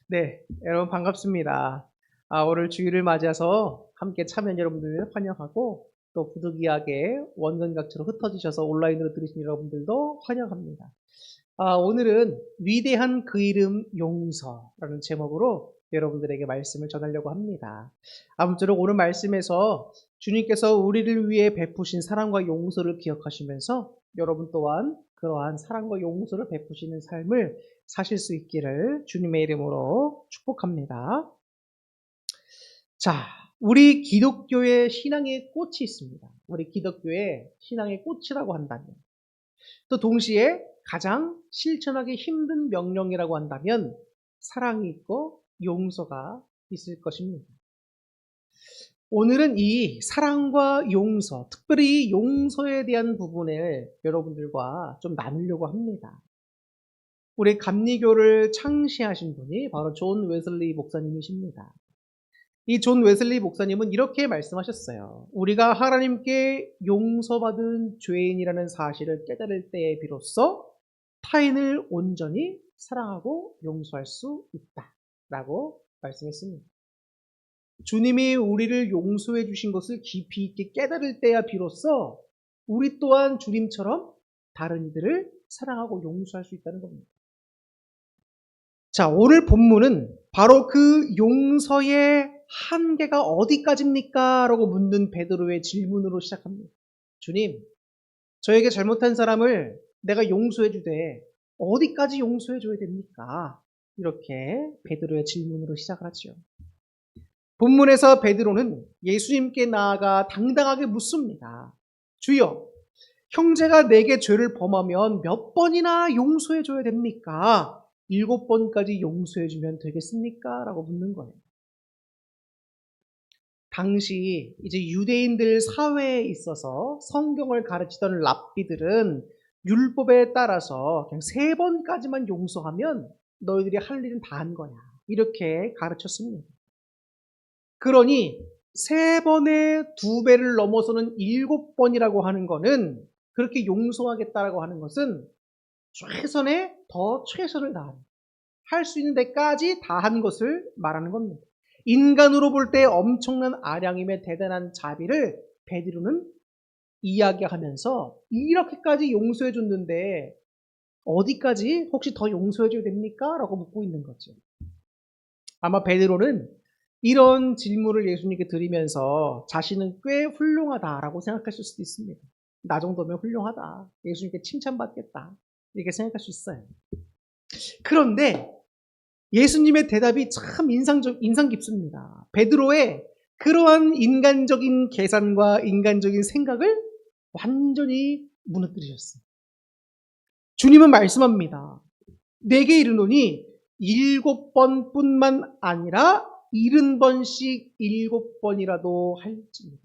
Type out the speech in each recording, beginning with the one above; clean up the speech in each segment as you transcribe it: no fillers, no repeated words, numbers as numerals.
네, 여러분 반갑습니다. 오늘 주일을 맞이해서 함께 참여한 여러분들 환영하고 또 부득이하게 원전각처로 흩어지셔서 온라인으로 들으신 여러분들도 환영합니다. 오늘은 위대한 그 이름 용서라는 제목으로 여러분들에게 말씀을 전하려고 합니다. 아무쪼록 오늘 말씀에서 주님께서 우리를 위해 베푸신 사랑과 용서를 기억하시면서 여러분 또한 그러한 사랑과 용서를 베푸시는 삶을 사실 수 있기를 주님의 이름으로 축복합니다. 자, 우리 기독교의 신앙의 꽃이 있습니다. 우리 기독교의 신앙의 꽃이라고 한다면 또 동시에 가장 실천하기 힘든 명령이라고 한다면 사랑이 있고 용서가 있을 것입니다. 오늘은 이 사랑과 용서, 특별히 용서에 대한 부분을 여러분들과 좀 나누려고 합니다. 우리 감리교를 창시하신 분이 바로 존 웨슬리 목사님이십니다. 이 존 웨슬리 목사님은 이렇게 말씀하셨어요. 우리가 하나님께 용서받은 죄인이라는 사실을 깨달을 때에 비로소 타인을 온전히 사랑하고 용서할 수 있다라고 말씀했습니다. 주님이 우리를 용서해 주신 것을 깊이 있게 깨달을 때야 비로소 우리 또한 주님처럼 다른 이들을 사랑하고 용서할 수 있다는 겁니다. 자, 오늘 본문은 바로 그 용서의 한계가 어디까지입니까? 라고 묻는 베드로의 질문으로 시작합니다. 주님, 저에게 잘못한 사람을 내가 용서해 주되 어디까지 용서해 줘야 됩니까? 이렇게 베드로의 질문으로 시작을 하죠. 본문에서 베드로는 예수님께 나아가 당당하게 묻습니다. 주여, 형제가 내게 죄를 범하면 몇 번이나 용서해 줘야 됩니까? 7번까지 용서해 주면 되겠습니까? 라고 묻는 거예요. 당시 이제 유대인들 사회에 있어서 성경을 가르치던 랍비들은 율법에 따라서 그냥 3번까지만 용서하면 너희들이 할 일은 다 한 거야. 이렇게 가르쳤습니다. 그러니 3번의 2배를 넘어서는 7번이라고 하는 거는 그렇게 용서하겠다라고 하는 것은 최선의 더 최선을 다하는 할 수 있는 데까지 다 한 것을 말하는 겁니다. 인간으로 볼 때 엄청난 아량임의 대단한 자비를 베드로는 이야기하면서 이렇게까지 용서해 줬는데 어디까지 혹시 더 용서해 줘야 됩니까? 라고 묻고 있는 거죠. 아마 베드로는 이런 질문을 예수님께 드리면서 자신은 꽤 훌륭하다라고 생각하실 수도 있습니다. 나 정도면 훌륭하다. 예수님께 칭찬받겠다. 이렇게 생각할 수 있어요. 그런데 예수님의 대답이 참 인상 깊습니다. 베드로의 그러한 인간적인 계산과 인간적인 생각을 완전히 무너뜨리셨어요. 주님은 말씀합니다. 내게 이르노니 7번뿐만 아니라 70번씩 7번이라도 할지니라.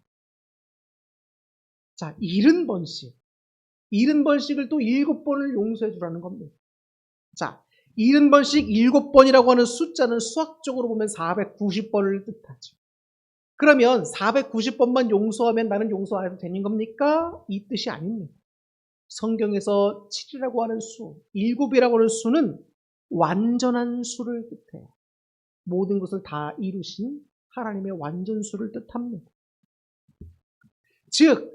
자, 70번씩. 70번씩을 또 7번을 용서해 주라는 겁니다. 자, 70번씩 7번이라고 하는 숫자는 수학적으로 보면 490번을 뜻하죠. 그러면 490번만 용서하면 나는 용서 안 해도 되는 겁니까? 이 뜻이 아닙니다. 성경에서 7이라고 하는 수, 7이라고 하는 수는 완전한 수를 뜻해요. 모든 것을 다 이루신 하나님의 완전수를 뜻합니다. 즉,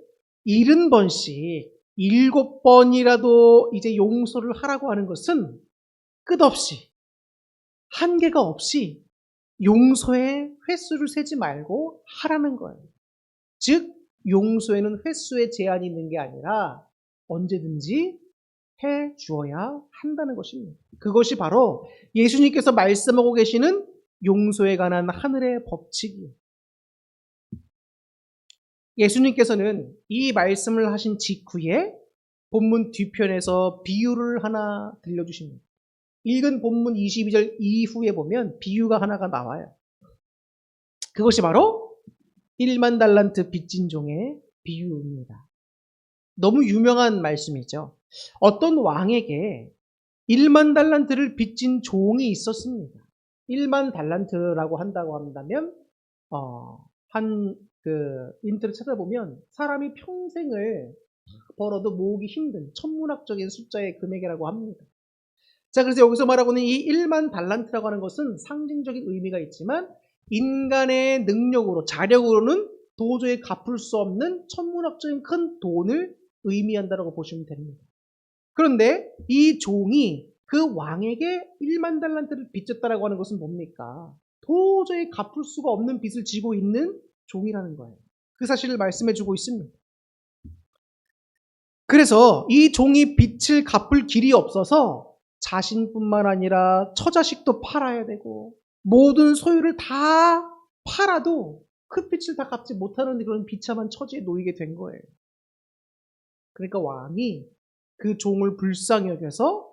70번씩 7번이라도 이제 용서를 하라고 하는 것은 끝없이, 한계가 없이 용서의 횟수를 세지 말고 하라는 거예요. 즉, 용서에는 횟수의 제한이 있는 게 아니라 언제든지 해 주어야 한다는 것입니다. 그것이 바로 예수님께서 말씀하고 계시는 용서에 관한 하늘의 법칙이에요. 예수님께서는 이 말씀을 하신 직후에 본문 뒤편에서 비유를 하나 들려주십니다. 읽은 본문 22절 이후에 보면 비유가 하나가 나와요. 그것이 바로 1만 달란트 빚진 종의 비유입니다. 너무 유명한 말씀이죠. 어떤 왕에게 1만 달란트를 빚진 종이 있었습니다. 1만 달란트라고 한다고 한다면 인터넷 찾아보면 사람이 평생을 벌어도 모으기 힘든 천문학적인 숫자의 금액이라고 합니다. 자, 그래서 여기서 말하고 있는 이 1만 달란트라고 하는 것은 상징적인 의미가 있지만 인간의 능력으로, 자력으로는 도저히 갚을 수 없는 천문학적인 큰 돈을 의미한다고 보시면 됩니다. 그런데 이 종이 그 왕에게 1만 달란트를 빚졌다라고 하는 것은 뭡니까? 도저히 갚을 수가 없는 빚을 지고 있는 종이라는 거예요. 그 사실을 말씀해주고 있습니다. 그래서 이 종이 빚을 갚을 길이 없어서 자신뿐만 아니라 처자식도 팔아야 되고 모든 소유를 다 팔아도 그 빚을 다 갚지 못하는 그런 비참한 처지에 놓이게 된 거예요. 그러니까 왕이 그 종을 불쌍히 여겨서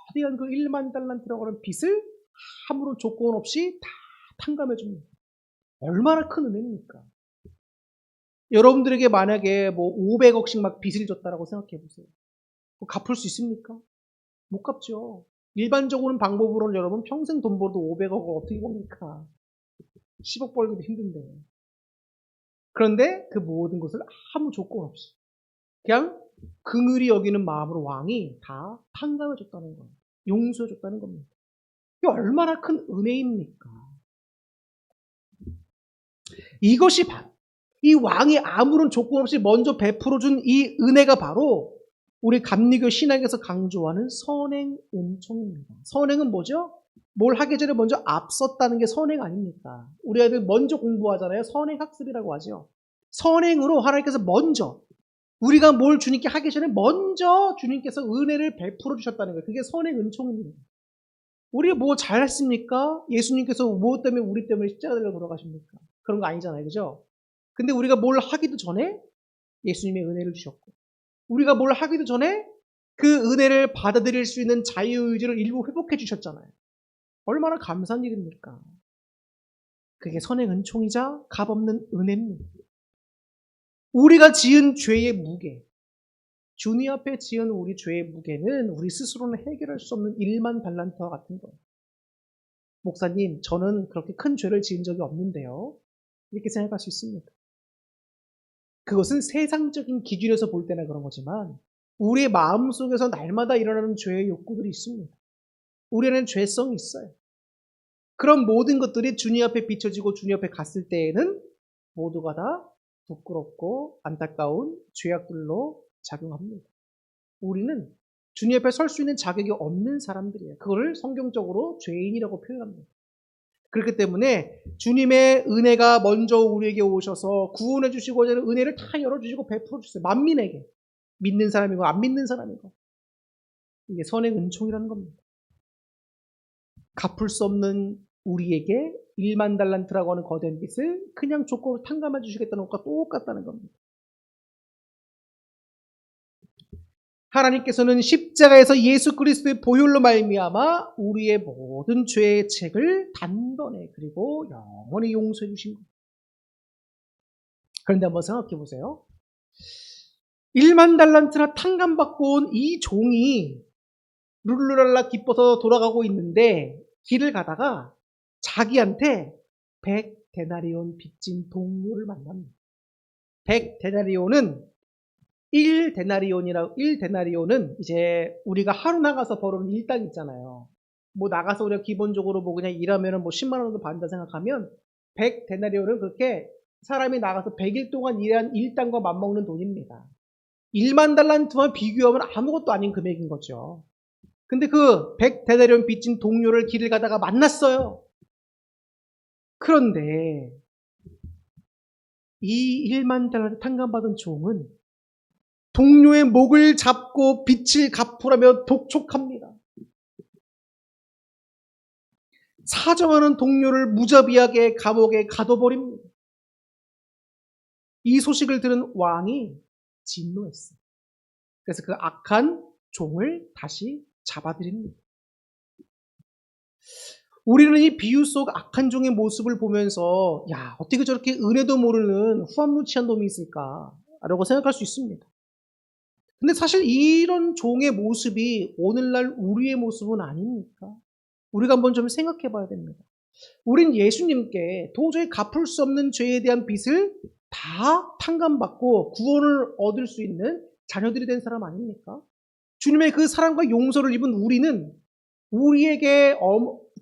거대한 그 1만 달란트라고 하는 빚을 아무런 조건 없이 다 탕감해 줍니다. 얼마나 큰 은혜입니까? 여러분들에게 만약에 뭐 500억씩 막 빚을 줬다라고 생각해 보세요. 갚을 수 있습니까? 못 갚죠. 일반적으로는 방법으로는 여러분 평생 돈 벌어도 500억을 어떻게 봅니까? 10억 벌기도 힘든데. 그런데 그 모든 것을 아무 조건 없이 그냥 긍휼히 여기는 마음으로 왕이 다 탕감해 줬다는 거예요. 용서해 줬다는 겁니다. 이게 얼마나 큰 은혜입니까? 이것이 바로 이 왕이 아무런 조건 없이 먼저 베풀어 준 이 은혜가 바로 우리 감리교 신학에서 강조하는 선행 은총입니다. 선행은 뭐죠? 뭘 하기 전에 먼저 앞섰다는 게 선행 아닙니까? 우리 아이들 먼저 공부하잖아요. 선행학습이라고 하죠. 선행으로 하나님께서 먼저 우리가 뭘 주님께 하기 전에 먼저 주님께서 은혜를 베풀어 주셨다는 거예요. 그게 선행 은총입니다. 우리 뭐 잘했습니까? 예수님께서 무엇 때문에 우리 때문에 십자가 달려 돌아가십니까? 그런 거 아니잖아요. 그죠? 근데 우리가 뭘 하기도 전에 예수님의 은혜를 주셨고 우리가 뭘 하기도 전에 그 은혜를 받아들일 수 있는 자유의지를 일부 회복해 주셨잖아요. 얼마나 감사한 일입니까? 그게 선행 은총이자 값없는 은혜입니다. 우리가 지은 죄의 무게, 주님 앞에 지은 우리 죄의 무게는 우리 스스로는 해결할 수 없는 1만 달란트와 같은 거예요. 목사님, 저는 그렇게 큰 죄를 지은 적이 없는데요. 이렇게 생각할 수 있습니다. 그것은 세상적인 기준에서 볼 때나 그런 거지만 우리의 마음속에서 날마다 일어나는 죄의 욕구들이 있습니다. 우리는 죄성이 있어요. 그런 모든 것들이 주님 앞에 비춰지고 주님 앞에 갔을 때에는 모두가 다 부끄럽고 안타까운 죄악들로 작용합니다. 우리는 주님 앞에 설 수 있는 자격이 없는 사람들이에요. 그거를 성경적으로 죄인이라고 표현합니다. 그렇기 때문에 주님의 은혜가 먼저 우리에게 오셔서 구원해 주시고자 하는 은혜를 다 열어주시고 베풀어 주세요. 만민에게. 믿는 사람이고 안 믿는 사람이고. 이게 선행 은총이라는 겁니다. 갚을 수 없는 우리에게 1만 달란트라고 하는 거대한 빚을 그냥 조건 탕감해 주시겠다는 것과 똑같다는 겁니다. 하나님께서는 십자가에서 예수 그리스도의 보혈로 말미암아 우리의 모든 죄의 책을 단번에 그리고 영원히 용서해 주신 겁니다. 그런데 한번 생각해 보세요. 1만 달란트나 탕감받고 온 이 종이 룰루랄라 기뻐서 돌아가고 있는데 길을 가다가 자기한테 100데나리온 빚진 동료를 만납니다. 100데나리온은 1데나리온은 이제 우리가 하루 나가서 벌어오는 일당 있잖아요. 뭐 나가서 우리가 기본적으로 뭐 그냥 일하면은 뭐 10만 원도 받는다 생각하면 100데나리온은 그렇게 사람이 나가서 100일 동안 일한 일당과 맞먹는 돈입니다. 1만 달란트와 비교하면 아무것도 아닌 금액인 거죠. 근데 그 100데나리온 빚진 동료를 길을 가다가 만났어요. 그런데 이 1만 달란트 탕감받은 종은 동료의 목을 잡고 빚을 갚으라며 독촉합니다. 사정하는 동료를 무자비하게 감옥에 가둬버립니다. 이 소식을 들은 왕이 진노했어요. 그래서 그 악한 종을 다시 잡아들입니다. 우리는 이 비유 속 악한 종의 모습을 보면서 야, 어떻게 저렇게 은혜도 모르는 후한무치한 놈이 있을까? 라고 생각할 수 있습니다. 근데 사실 이런 종의 모습이 오늘날 우리의 모습은 아닙니까? 우리가 한번 좀 생각해 봐야 됩니다. 우린 예수님께 도저히 갚을 수 없는 죄에 대한 빚을 다 탕감받고 구원을 얻을 수 있는 자녀들이 된 사람 아닙니까? 주님의 그 사랑과 용서를 입은 우리는 우리에게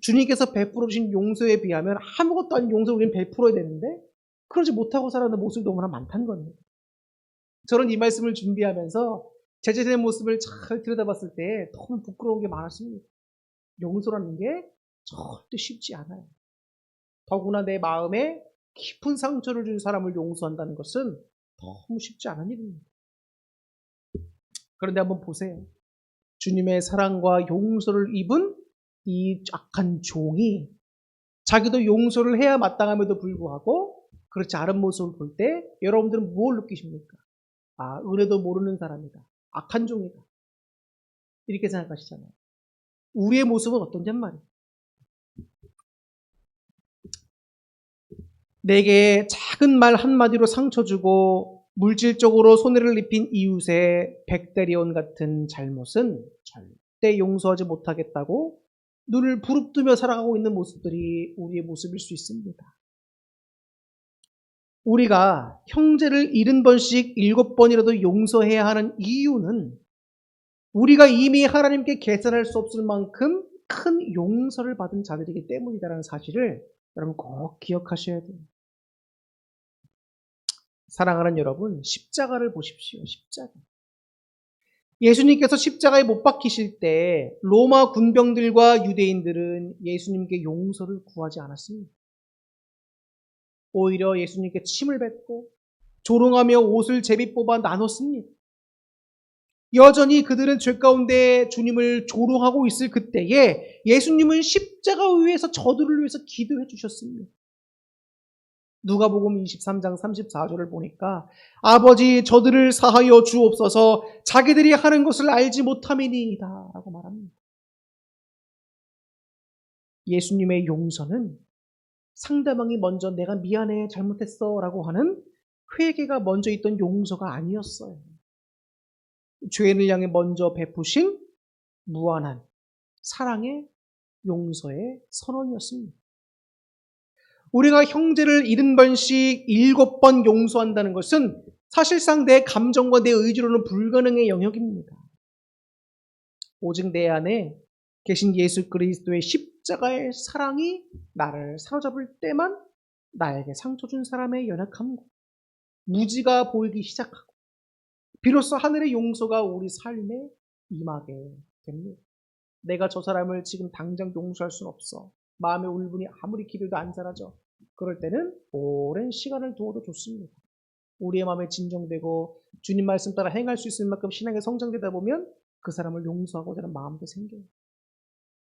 주님께서 베풀어 주신 용서에 비하면 아무것도 아닌 용서를 우리는 베풀어야 되는데 그러지 못하고 살아가는 모습이 너무나 많다는 겁니다. 저는 이 말씀을 준비하면서 제 자신의 모습을 잘 들여다봤을 때 너무 부끄러운 게 많았습니다. 용서라는 게 절대 쉽지 않아요. 더구나 내 마음에 깊은 상처를 준 사람을 용서한다는 것은 너무 쉽지 않은 일입니다. 그런데 한번 보세요. 주님의 사랑과 용서를 입은 이 악한 종이 자기도 용서를 해야 마땅함에도 불구하고 그렇지 않은 모습을 볼 때 여러분들은 뭘 느끼십니까? 아, 은혜도 모르는 사람이다. 악한 종이다. 이렇게 생각하시잖아요. 우리의 모습은 어떤지 말이에요. 내게 작은 말 한마디로 상처 주고 물질적으로 손해를 입힌 이웃의 백대리온 같은 잘못은 절대 용서하지 못하겠다고 눈을 부릅뜨며 살아가고 있는 모습들이 우리의 모습일 수 있습니다. 우리가 형제를 70번씩 7번이라도 용서해야 하는 이유는 우리가 이미 하나님께 계산할 수 없을 만큼 큰 용서를 받은 자들이기 때문이다라는 사실을 여러분 꼭 기억하셔야 돼요. 사랑하는 여러분, 십자가를 보십시오. 십자가. 예수님께서 십자가에 못 박히실 때 로마 군병들과 유대인들은 예수님께 용서를 구하지 않았습니다. 오히려 예수님께 침을 뱉고 조롱하며 옷을 제비 뽑아 나눴습니다. 여전히 그들은 죄 가운데 주님을 조롱하고 있을 그때에 예수님은 십자가 위에서 저들을 위해서 기도해 주셨습니다. 누가복음 23장 34절을 보니까 아버지 저들을 사하여 주옵소서 자기들이 하는 것을 알지 못함이니이다 라고 말합니다. 예수님의 용서는 상대방이 먼저 내가 미안해 잘못했어 라고 하는 회개가 먼저 있던 용서가 아니었어요. 죄인을 향해 먼저 베푸신 무한한 사랑의 용서의 선언이었습니다. 우리가 형제를 70번씩 7번 용서한다는 것은 사실상 내 감정과 내 의지로는 불가능의 영역입니다. 오직 내 안에 계신 예수 그리스도의 십자가의 사랑이 나를 사로잡을 때만 나에게 상처 준 사람의 연약함과 무지가 보이기 시작하고 비로소 하늘의 용서가 우리 삶에 임하게 됩니다. 내가 저 사람을 지금 당장 용서할 수는 없어. 마음의 울분이 아무리 기도해도 안 사라져. 그럴 때는 오랜 시간을 두어도 좋습니다. 우리의 마음에 진정되고 주님 말씀 따라 행할 수 있을 만큼 신앙에 성장되다 보면 그 사람을 용서하고자 하는 마음도 생겨요.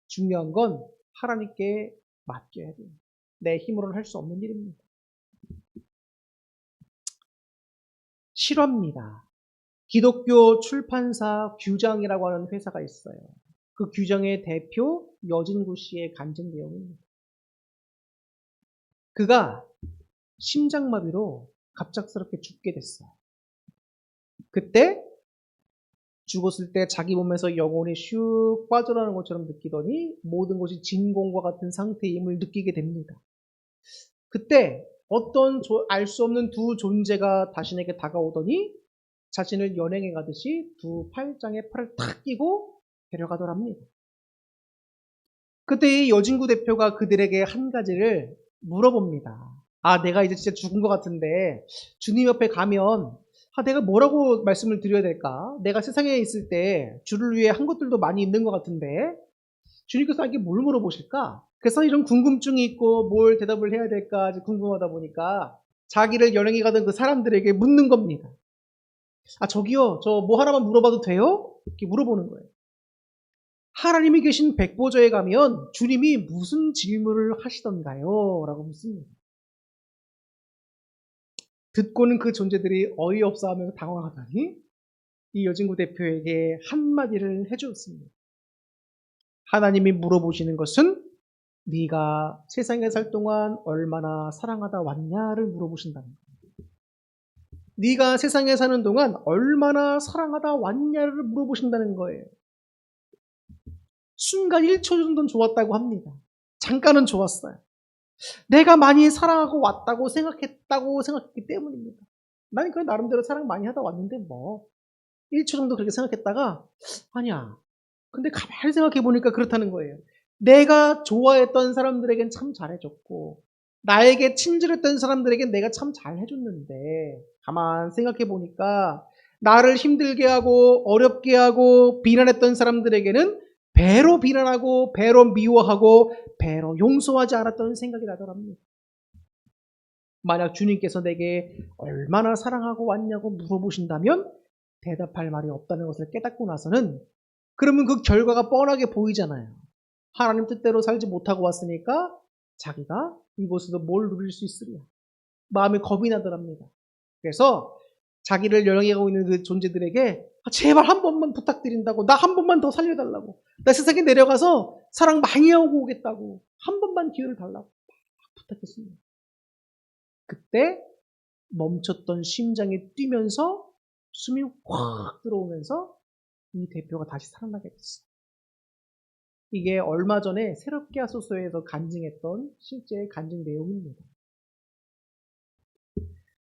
중요한 건 하나님께 맡겨야 돼요. 내 힘으로는 할 수 없는 일입니다. 실화입니다. 기독교 출판사 규장이라고 하는 회사가 있어요. 그 규정의 대표 여진구 씨의 간증 내용입니다. 그가 심장마비로 갑작스럽게 죽게 됐어요. 그때 죽었을 때 자기 몸에서 영혼이 슉 빠져나오는 것처럼 느끼더니 모든 것이 진공과 같은 상태임을 느끼게 됩니다. 그때 어떤 알 수 없는 두 존재가 자신에게 다가오더니 자신을 연행해 가듯이 두 팔짱에 팔을 탁 끼고 데려가더랍니다. 그때 이 여진구 대표가 그들에게 한 가지를 물어봅니다. 아, 내가 이제 진짜 죽은 것 같은데 주님 옆에 가면 내가 뭐라고 말씀을 드려야 될까? 내가 세상에 있을 때 주를 위해 한 것들도 많이 있는 것 같은데 주님께서 나에게 뭘 물어보실까? 그래서 이런 궁금증이 있고 뭘 대답을 해야 될까 궁금하다 보니까 자기를 연행해 가던 그 사람들에게 묻는 겁니다. 아, 저기요, 저 뭐 하나만 물어봐도 돼요? 이렇게 물어보는 거예요. 하나님이 계신 백보좌에 가면 주님이 무슨 질문을 하시던가요? 라고 묻습니다. 듣고는 그 존재들이 어이없어 하면서 당황하더니 이 여진구 대표에게 한마디를 해주었습니다. 하나님이 물어보시는 것은 네가 세상에 살 동안 얼마나 사랑하다 왔냐를 물어보신다는 거예요. 네가 세상에 사는 동안 얼마나 사랑하다 왔냐를 물어보신다는 거예요. 순간 1초 정도는 좋았다고 합니다. 잠깐은 좋았어요. 내가 많이 사랑하고 왔다고 생각했기 때문입니다. 나는 그런 나름대로 사랑 많이 하다 왔는데 뭐 1초 정도 그렇게 생각했다가 아니야. 근데 가만히 생각해 보니까 그렇다는 거예요. 내가 좋아했던 사람들에겐 참 잘해줬고 나에게 친절했던 사람들에겐 내가 참 잘해줬는데 가만 생각해 보니까 나를 힘들게 하고 어렵게 하고 비난했던 사람들에게는 배로 비난하고 배로 미워하고 배로 용서하지 않았던 생각이 나더랍니다. 만약 주님께서 내게 얼마나 사랑하고 왔냐고 물어보신다면 대답할 말이 없다는 것을 깨닫고 나서는 그러면 그 결과가 뻔하게 보이잖아요. 하나님 뜻대로 살지 못하고 왔으니까 자기가 이곳에서 뭘 누릴 수 있으랴. 마음에 겁이 나더랍니다. 그래서 자기를 영향하고 있는 그 존재들에게 제발 한 번만 부탁드린다고, 나 한 번만 더 살려달라고, 나 세상에 내려가서 사랑 많이 하고 오겠다고 한 번만 기회를 달라고 부탁했습니다. 그때 멈췄던 심장이 뛰면서 숨이 확 들어오면서 이 대표가 다시 살아나게 됐어요. 이게 얼마 전에 새롭게 하소서에서 간증했던 실제 간증 내용입니다.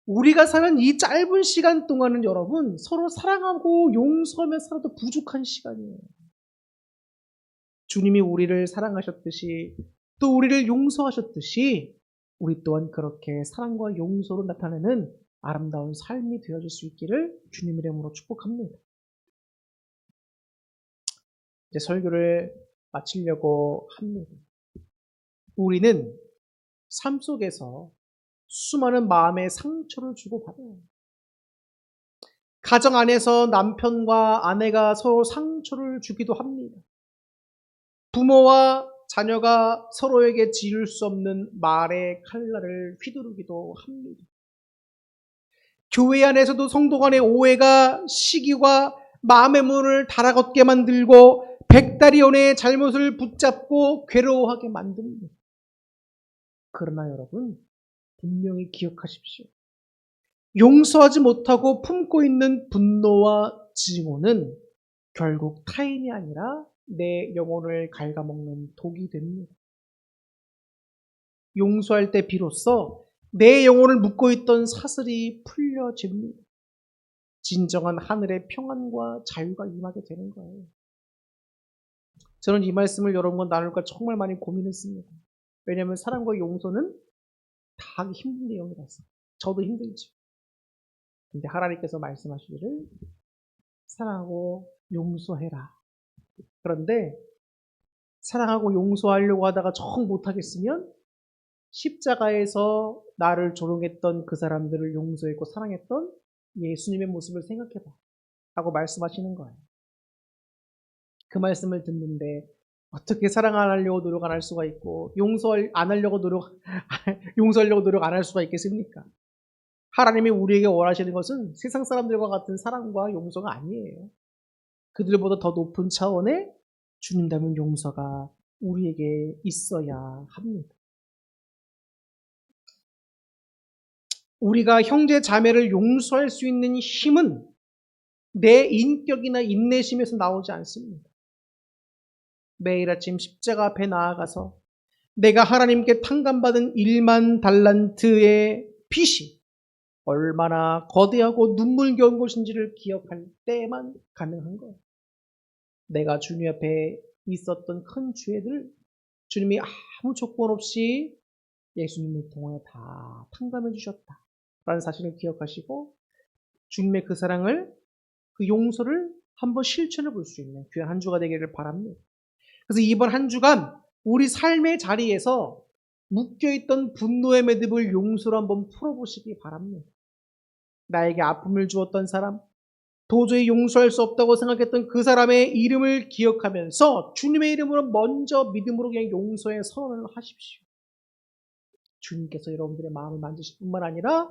우리가 사는 이 짧은 시간 동안은 여러분 서로 사랑하고 용서하며 살아도 부족한 시간이에요. 주님이 우리를 사랑하셨듯이 또 우리를 용서하셨듯이 우리 또한 그렇게 사랑과 용서로 나타내는 아름다운 삶이 되어질 수 있기를 주님 이름으로 축복합니다. 이제 설교를 마치려고 합니다. 우리는 삶 속에서 수많은 마음의 상처를 주고받아요. 가정 안에서 남편과 아내가 서로 상처를 주기도 합니다. 부모와 자녀가 서로에게 지을 수 없는 말의 칼날을 휘두르기도 합니다. 교회 안에서도 성도 간의 오해가 시기와 마음의 문을 닫아걷게 만들고 백다리온의 잘못을 붙잡고 괴로워하게 만듭니다. 그러나 여러분 분명히 기억하십시오. 용서하지 못하고 품고 있는 분노와 증오는 결국 타인이 아니라 내 영혼을 갉아먹는 독이 됩니다. 용서할 때 비로소 내 영혼을 묶고 있던 사슬이 풀려집니다. 진정한 하늘의 평안과 자유가 임하게 되는 거예요. 저는 이 말씀을 여러분과 나눌까 정말 많이 고민했습니다. 왜냐하면 사랑과 용서는 다 하기 힘든 내용이라서. 저도 힘들죠. 근데 하나님께서 말씀하시기를 사랑하고 용서해라. 그런데 사랑하고 용서하려고 하다가 정 못하겠으면 십자가에서 나를 조롱했던 그 사람들을 용서했고 사랑했던 예수님의 모습을 생각해봐 라고 말씀하시는 거예요. 그 말씀을 듣는데 어떻게 사랑 안 하려고 노력 안 할 수가 있고 용서하려고 노력 안 할 수가 있겠습니까? 하나님이 우리에게 원하시는 것은 세상 사람들과 같은 사랑과 용서가 아니에요. 그들보다 더 높은 차원의 주님 닮은 용서가 우리에게 있어야 합니다. 우리가 형제 자매를 용서할 수 있는 힘은 내 인격이나 인내심에서 나오지 않습니다. 매일 아침 십자가 앞에 나아가서 내가 하나님께 탕감받은 1만 달란트의 빚이 얼마나 거대하고 눈물겨운 것인지를 기억할 때만 가능한 거예요. 내가 주님 앞에 있었던 큰 죄들을 주님이 아무 조건 없이 예수님을 통해 다 탕감해 주셨다 라는 사실을 기억하시고 주님의 그 사랑을, 그 용서를 한번 실천해 볼 수 있는 귀한 한 주가 되기를 바랍니다. 그래서 이번 한 주간 우리 삶의 자리에서 묶여있던 분노의 매듭을 용서로 한번 풀어보시기 바랍니다. 나에게 아픔을 주었던 사람, 도저히 용서할 수 없다고 생각했던 그 사람의 이름을 기억하면서 주님의 이름으로 먼저 믿음으로 그냥 용서의 선언을 하십시오. 주님께서 여러분들의 마음을 만지실 뿐만 아니라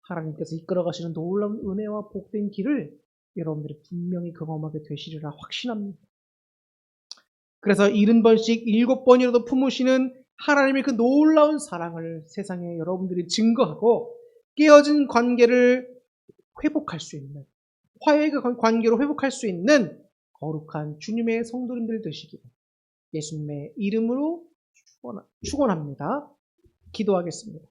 하나님께서 이끌어가시는 놀라운 은혜와 복된 길을 여러분들이 분명히 경험하게 되시리라 확신합니다. 그래서 70번씩 7번이라도 품으시는 하나님의 그 놀라운 사랑을 세상에 여러분들이 증거하고 깨어진 관계를 회복할 수 있는, 화해의 관계로 회복할 수 있는 거룩한 주님의 성도님들 되시기를 예수님의 이름으로 축원합니다. 기도하겠습니다.